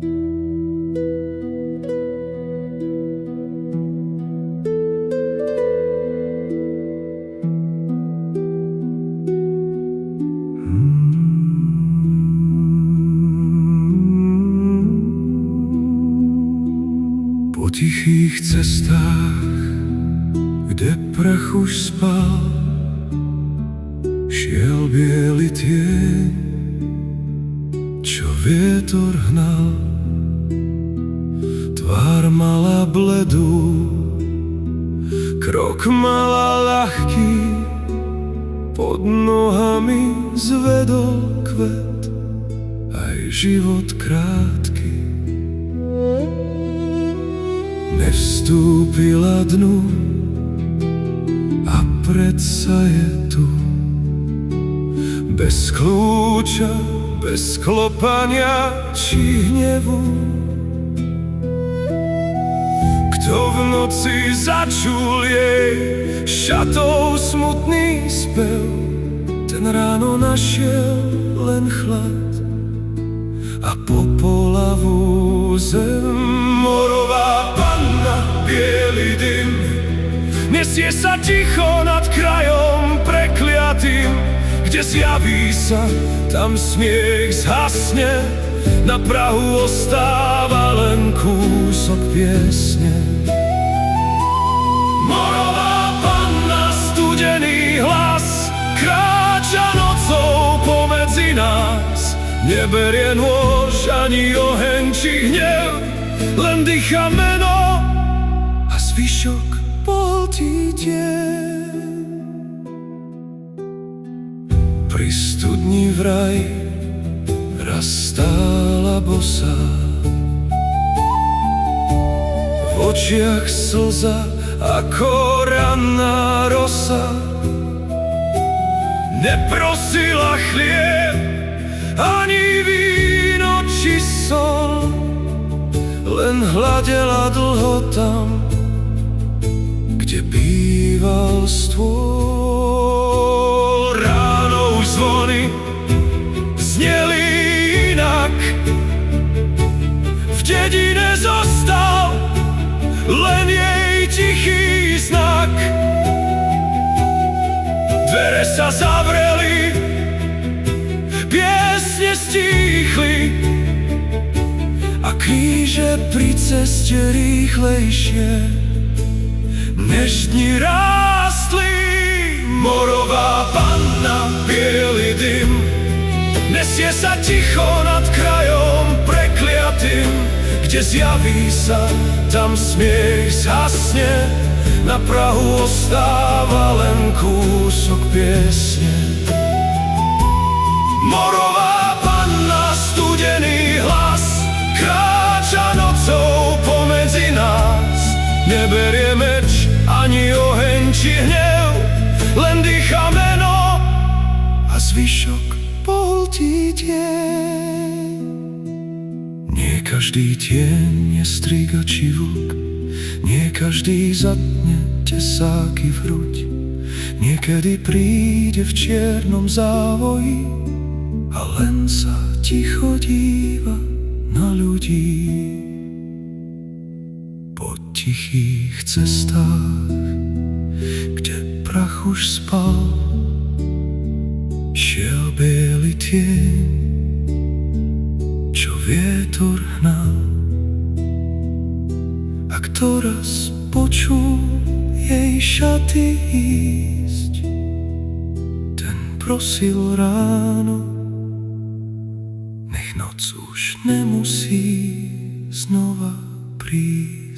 Po tichých cestách, kde prach už spal, šiel biely tieň, čo vietor hnal. Tvár mala bledú, krok mala ľahký, pod nohami zvedol kvet, aj život krátky. Nevstúpila dnu a predsa je tu, bez kľúča, bez klopania či hnevu. Kto v noci začul jej šatou smutný spev, ten ráno našiel len chlad a popolavú zem. Morová panna, biely dym, nesie sa ticho nad krajom prekliatým, kde zjaví sa, tam smiech zhasne, na prahu ostáva len kúsok piesne. Morová panna, studený hlas, kráča nocou pomedzi nás, neberie nôž ani oheň či hnev, len dýcha meno a zvyšok pohltí deň. Pri studni vraj raz stála bosá, v očiach slza ako ranná rosa. Neprosila chlieb ani víno či sol, len hľadela dlho tam, kde býval stôl. Ráno už zvony zneli inak, v dedine zostal len jej tichý znak. Dvere sa zavreli, piesne stíchli a kríže pri ceste rýchlejšie než dni rástli. Morová panna, biely dym, nesie sa ticho nad krajom prekliatým, kde zjaví sa, tam smiech zhasne, na prahu ostáva len kúsok piesne. Morová panna, studený hlas, kráča nocou pomedzi nás, neberie meč ani oheň či hnev, len dýcha meno a zvyšok pohltí deň. Nie každý tieň je striga či vlk, nie každý zatne tesáky v hruď, niekedy príde v čiernom závoji a len sa ticho díva na ľudí. Po tichých cestách, kde prach už spal, šiel biely tieň, čo vietor hnal. A kto raz počul jej šaty ísť, ten prosil ráno, nech noc už nemusí znova prísť.